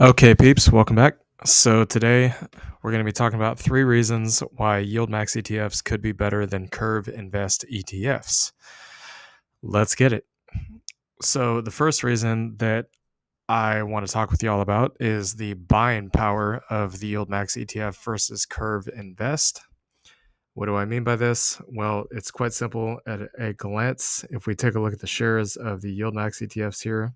Okay, peeps, welcome back. So today we're going to be talking about 3 reasons why YieldMax ETFs could be better than Kurv Invest ETFs. Let's get it. So the first reason that I want to talk with you all about is the buying power of the YieldMax ETF versus Kurv Invest. What do I mean by this? Well, it's quite simple at a glance. If we take a look at the shares of the YieldMax ETFs here,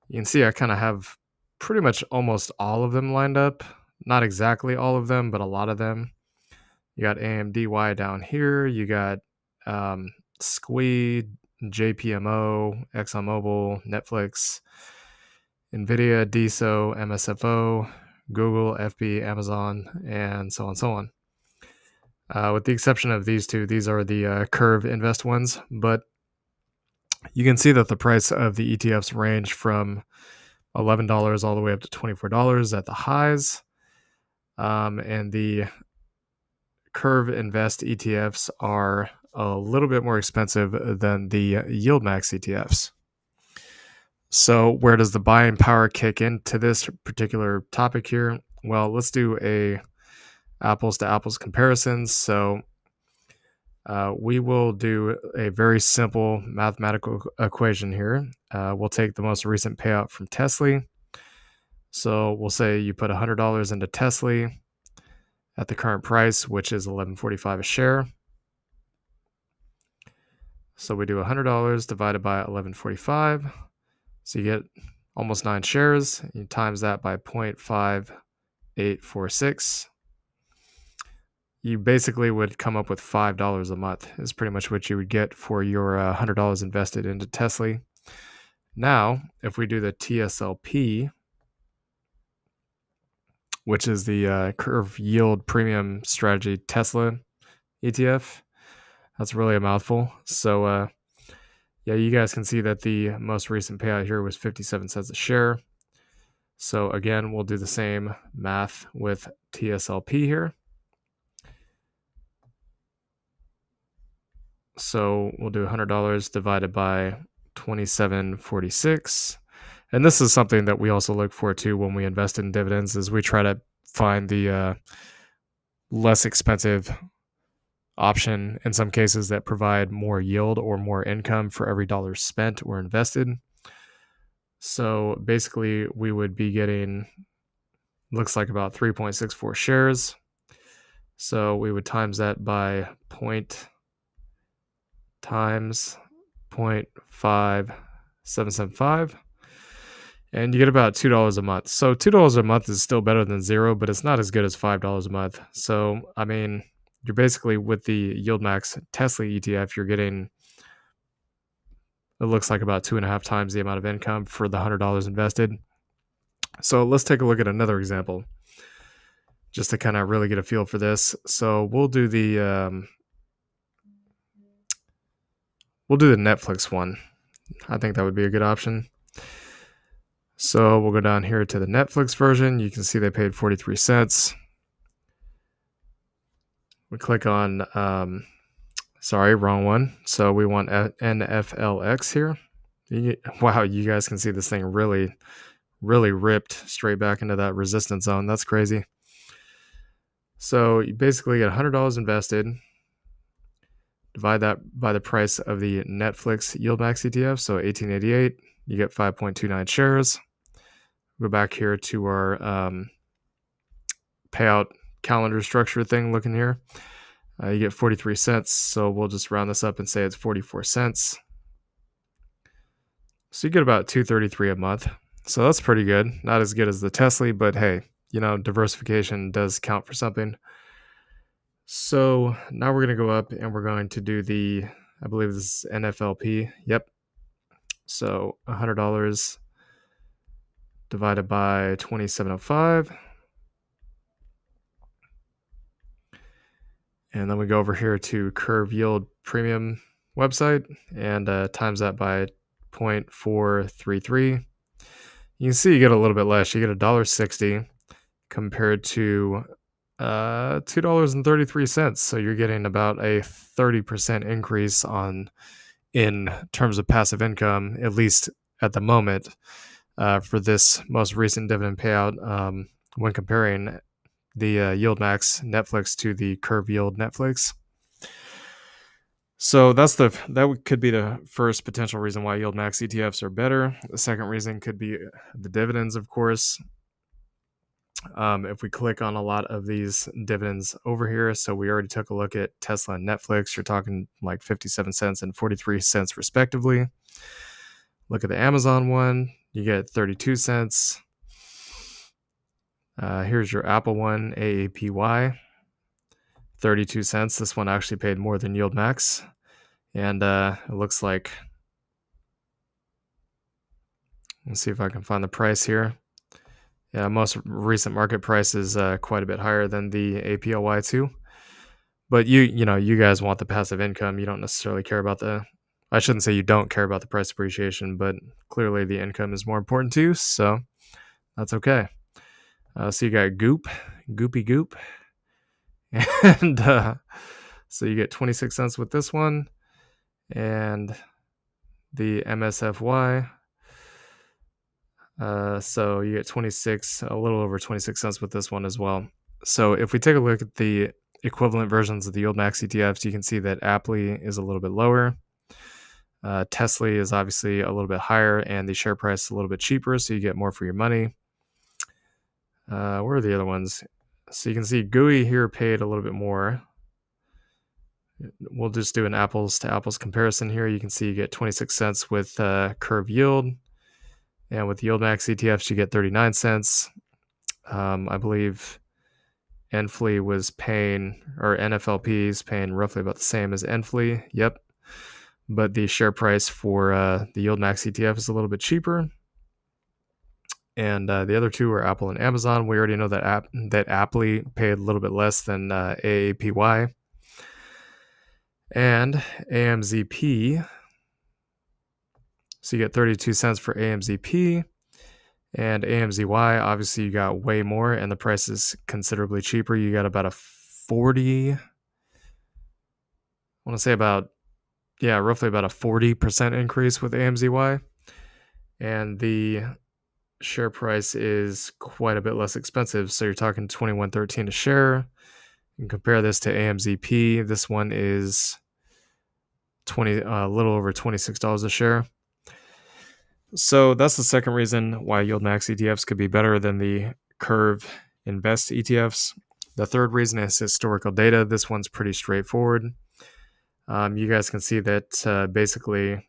you can see I kind of have pretty much almost all of them lined up. Not exactly all of them, but a lot of them. You got AMDY down here. You got Squee, JPMO, ExxonMobil, Netflix, NVIDIA, DSO, MSFO, Google, FB, Amazon, and so on and so on. With the exception of these two, these are the Kurv Invest ones, but you can see that the price of the ETFs range from $11 all the way up to $24 at the highs. And the Kurv Invest ETFs are a little bit more expensive than the YieldMax ETFs. So where does the buying power kick into this particular topic here? Well, let's do a apples to apples comparison. So we will do a very simple mathematical equation here. We'll take the most recent payout from Tesla. So we'll say you put $100 into Tesla at the current price, which is $11.45 a share. So we do $100 divided by $11.45. So you get almost 9 shares. You times that by 0.5846. You basically would come up with $5 a month is pretty much what you would get for your $100 invested into Tesla. Now, if we do the TSLP, which is the Kurv Yield Premium Strategy Tesla ETF, that's really a mouthful. So, yeah, you guys can see that the most recent payout here was 57 cents a share. So, again, we'll do the same math with TSLP here. So we'll do $100 divided by 27.46. And this is something that we also look for too when we invest in dividends, is we try to find the less expensive option in some cases that provide more yield or more income for every dollar spent or invested. So basically we would be getting, looks like about 3.64 shares. So we would times that by times 0.5775, and you get about $2 a month. So $2 a month is still better than zero, but it's not as good as $5 a month. So I mean, you're basically, with the YieldMax Tesla ETF, you're getting, it looks like about 2.5 times the amount of income for the $100 invested. So let's take a look at another example just to kind of really get a feel for this. So we'll do the Netflix one. I think that would be a good option. So we'll go down here to the Netflix version. You can see they paid 43 cents. We click on, sorry, wrong one. So we want NFLX here. Wow, you guys can see this thing really ripped straight back into that resistance zone. That's crazy. So you basically get $100 invested. Divide that by the price of the Netflix YieldMax ETF, so 1888, you get 5.29 shares. Go back here to our payout calendar structure thing looking here. You get 43 cents, so we'll just round this up and say it's 44 cents. So you get about $2.33 a month. So that's pretty good. Not as good as the Tesla, but hey, you know, diversification does count for something. So now we're going to go up and we're going to do the, I believe this is NFLP. Yep. So $100 divided by 2705. And then we go over here to Kurv Yield Premium website and times that by 0.433. You can see you get a little bit less. You get $1.60 compared to $2.33. So you're getting about a 30% increase in terms of passive income, at least at the moment, for this most recent dividend payout when comparing the YieldMax Netflix to the Kurv Yield Netflix. So that could be the first potential reason why YieldMax ETFs are better. The second reason could be the dividends, of course. If we click on a lot of these dividends over here, so we already took a look at Tesla and Netflix. You're talking like 57 cents and 43 cents respectively. Look at the Amazon one, you get 32 cents. Here's your Apple one, AAPY, 32 cents. This one actually paid more than YieldMax. And it looks like, let's see if I can find the price here. Yeah, most recent market price is quite a bit higher than the APLY2. But you guys want the passive income. You don't necessarily care about I shouldn't say you don't care about the price appreciation, but clearly the income is more important to you, so that's okay. So you got Goopy Goop. And so you get 26 cents with this one. And the MSFY. So you get a little over 26 cents with this one as well. So if we take a look at the equivalent versions of the YieldMax ETFs, you can see that Aptly is a little bit lower. Tesla is obviously a little bit higher, and the share price is a little bit cheaper, so you get more for your money. Where are the other ones? So you can see GUI here paid a little bit more. We'll just do an apples to apples comparison here. You can see you get 26 cents with Kurv Yield, and with YieldMax ETFs you get 39 cents. I believe NFLY was paying, or NFLP is paying roughly about the same as NFLY. Yep. But the share price for the YieldMax ETF is a little bit cheaper. And the other two are Apple and Amazon. We already know that Aptly paid a little bit less than AAPY. And AMZP. So you get 32 cents for AMZP. And AMZY, obviously you got way more, and the price is considerably cheaper. You got about a 40, I want to say roughly about a 40% increase with AMZY. And the share price is quite a bit less expensive. So you're talking $21.13 a share. You can compare this to AMZP. This one is a little over $26 a share. So that's the second reason why YieldMax ETFs could be better than the Kurv Invest ETFs. The third reason is historical data. This one's pretty straightforward. You guys can see that basically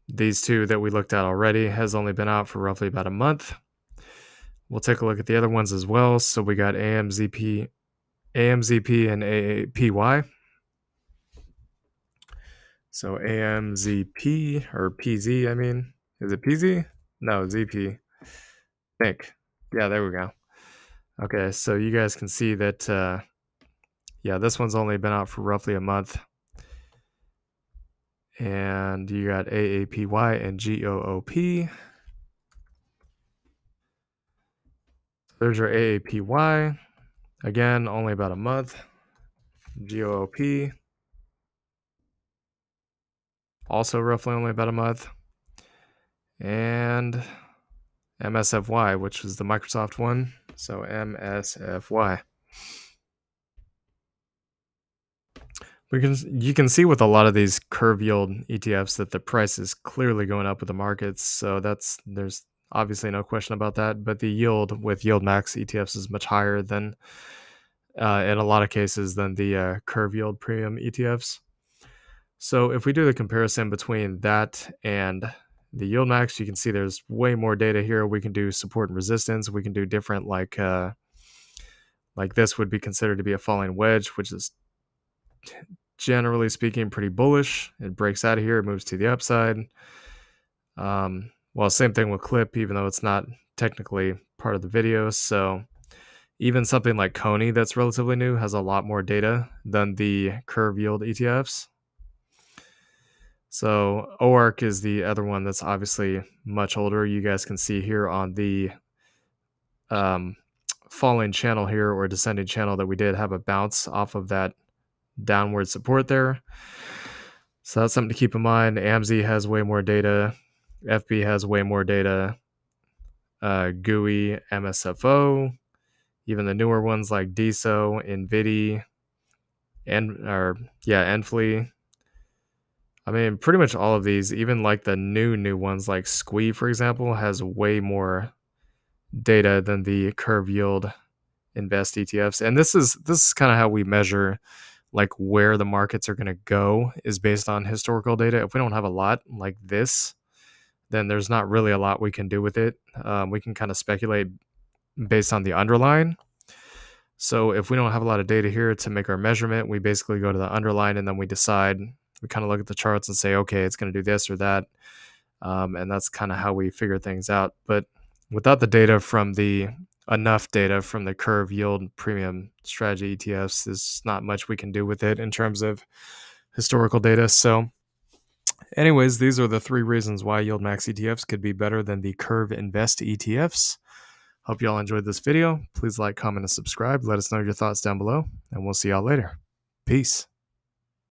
these two that we looked at already has only been out for roughly about a month. We'll take a look at the other ones as well. So we got AMZP and AAPY. So AMZP, or PZ, I mean. Is it PZ? No, ZP. I think. Yeah, there we go. Okay, so you guys can see that, this one's only been out for roughly a month. And you got AAPY and GOOP. There's your AAPY. Again, only about a month. GOOP. Also roughly only about a month. And MSFY, which is the Microsoft one. So MSFY. You can see with a lot of these Kurv Yield ETFs that the price is clearly going up with the markets. So there's obviously no question about that. But the yield with YieldMax ETFs is much higher than, in a lot of cases, than the Kurv Yield Premium ETFs. So if we do the comparison between that and the YieldMax, you can see there's way more data here. We can do support and resistance. We can do different, like this would be considered to be a falling wedge, which is generally speaking pretty bullish. It breaks out of here, it moves to the upside. Well, same thing with Clip, even though it's not technically part of the video. So even something like Coney that's relatively new has a lot more data than the Kurv Yield ETFs. So OARC is the other one that's obviously much older. You guys can see here on the falling channel here, or descending channel, that we did have a bounce off of that downward support there. So that's something to keep in mind. AMZ has way more data. FB has way more data. GUI, MSFO, even the newer ones like DSO, NVIDIA, Enfly. I mean, pretty much all of these, even like the new ones like Squee, for example, has way more data than the Kurv Yield Invest ETFs. And this is kind of how we measure like where the markets are going to go, is based on historical data. If we don't have a lot like this, then there's not really a lot we can do with it. We can kind of speculate based on the underlying. So if we don't have a lot of data here to make our measurement, we basically go to the underlying and then we decide, we kind of look at the charts and say, okay, it's going to do this or that. And that's kind of how we figure things out. But without the data from enough data from the Kurv Yield Premium Strategy ETFs, there's not much we can do with it in terms of historical data. So anyways, these are the 3 reasons why YieldMax ETFs could be better than the Kurv Invest ETFs. Hope y'all enjoyed this video. Please like, comment, and subscribe. Let us know your thoughts down below, and we'll see y'all later. Peace.